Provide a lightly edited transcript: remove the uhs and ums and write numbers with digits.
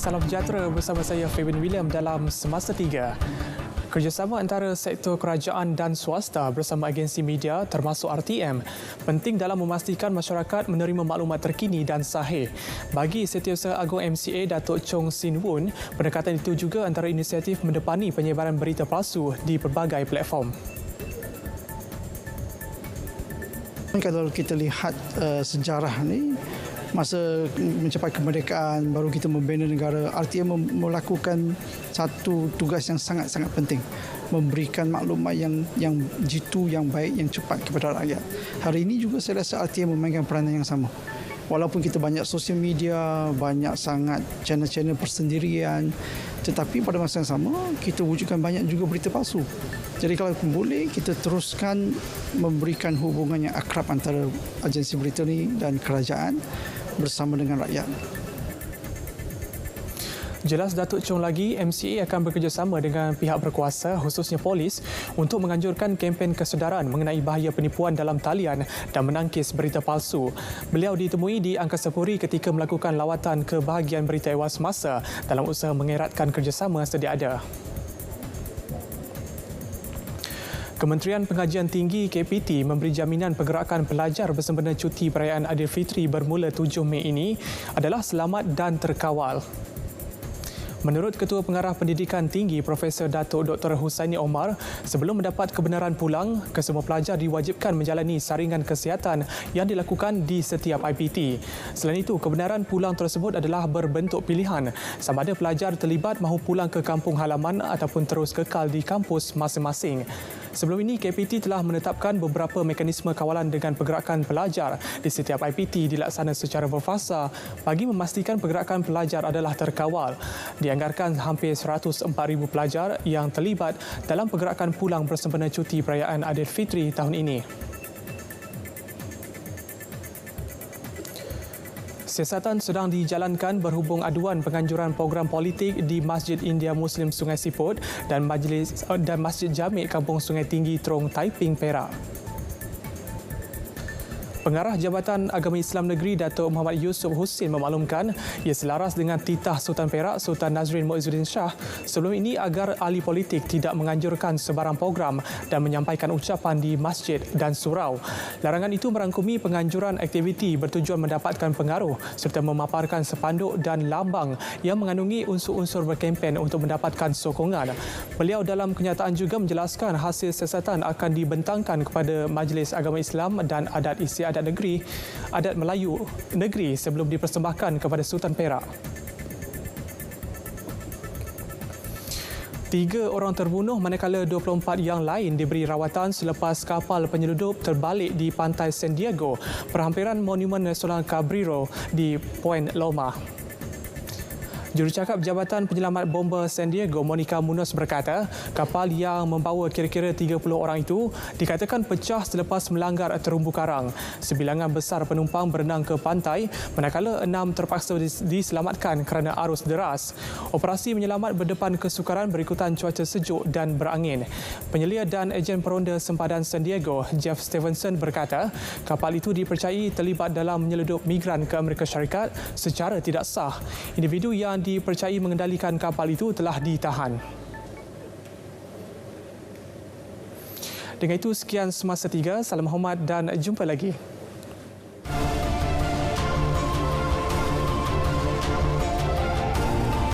salam sejahtera bersama saya Fabian William dalam Semasa 3. Kerjasama antara sektor kerajaan dan swasta bersama agensi media termasuk RTM penting dalam memastikan masyarakat menerima maklumat terkini dan sahih. Bagi Setiausaha Agung MCA Datuk Chong Sin Woon, pendekatan itu juga antara inisiatif mendepani penyebaran berita palsu di pelbagai platform. Kalau kita lihat sejarah ni, masa mencapai kemerdekaan baru kita membina negara, RTM melakukan satu tugas yang sangat-sangat penting, memberikan maklumat yang jitu, yang baik, yang cepat kepada rakyat. Hari ini juga saya rasa RTM memainkan peranan yang sama. Walaupun kita banyak sosial media, banyak sangat channel-channel persendirian, tetapi pada masa yang sama kita wujudkan banyak juga berita palsu. Jadi kalau boleh kita teruskan memberikan hubungan yang akrab antara agensi berita ni dan kerajaan bersama dengan rakyat. Jelas Datuk Chong lagi, MCA akan bekerjasama dengan pihak berkuasa khususnya polis untuk menganjurkan kempen kesedaran mengenai bahaya penipuan dalam talian dan menangkis berita palsu. Beliau ditemui di Angkasa Puri ketika melakukan lawatan ke bahagian berita ewas masa dalam usaha mengeratkan kerjasama sedia ada. Kementerian Pengajian Tinggi KPT memberi jaminan pergerakan pelajar bersempena cuti perayaan Aidilfitri bermula 7 Mei ini adalah selamat dan terkawal. Menurut Ketua Pengarah Pendidikan Tinggi Profesor Datuk Dr. Husaini Omar, sebelum mendapat kebenaran pulang, kesemua pelajar diwajibkan menjalani saringan kesihatan yang dilakukan di setiap IPT. Selain itu, kebenaran pulang tersebut adalah berbentuk pilihan sama ada pelajar terlibat mahu pulang ke kampung halaman ataupun terus kekal di kampus masing-masing. Sebelum ini, KPT telah menetapkan beberapa mekanisme kawalan dengan pergerakan pelajar di setiap IPT dilaksana secara berfasa bagi memastikan pergerakan pelajar adalah terkawal. Dianggarkan hampir 104,000 pelajar yang terlibat dalam pergerakan pulang bersempena cuti perayaan Aidilfitri tahun ini. Siasatan sedang dijalankan berhubung aduan penganjuran program politik di Masjid India Muslim Sungai Siput dan Masjid Jamik Kampung Sungai Tinggi Terong Taiping, Perak. Pengarah Jabatan Agama Islam Negeri Datuk Muhammad Yusuf Husin memaklumkan ia selaras dengan titah Sultan Perak Sultan Nazrin Muizzuddin Shah sebelum ini agar ahli politik tidak menganjurkan sebarang program dan menyampaikan ucapan di masjid dan surau. Larangan itu merangkumi penganjuran aktiviti bertujuan mendapatkan pengaruh serta memaparkan sepanduk dan lambang yang mengandungi unsur-unsur berkempen untuk mendapatkan sokongan. Beliau dalam kenyataan juga menjelaskan hasil siasatan akan dibentangkan kepada Majlis Agama Islam dan Adat Istiadat Negeri, Adat Melayu Negeri sebelum dipersembahkan kepada Sultan Perak. 3 orang terbunuh manakala 24 yang lain diberi rawatan selepas kapal penyeludup terbalik di pantai San Diego, perhampiran Monumen Nasional Cabrero di Point Loma. Jurucakap Jabatan Penyelamat Bomba San Diego, Monica Munoz berkata, kapal yang membawa kira-kira 30 orang itu dikatakan pecah selepas melanggar terumbu karang. Sebilangan besar penumpang berenang ke pantai, manakala 6 terpaksa diselamatkan kerana arus deras. Operasi menyelamat berdepan kesukaran berikutan cuaca sejuk dan berangin. Penyelia dan ejen peronda sempadan San Diego, Jeff Stevenson berkata, kapal itu dipercayai terlibat dalam menyeludup migran ke Amerika Syarikat secara tidak sah. Individu yang dipercayai mengendalikan kapal itu telah ditahan. Dengan itu, sekian Semasa 3. Salam hormat dan jumpa lagi.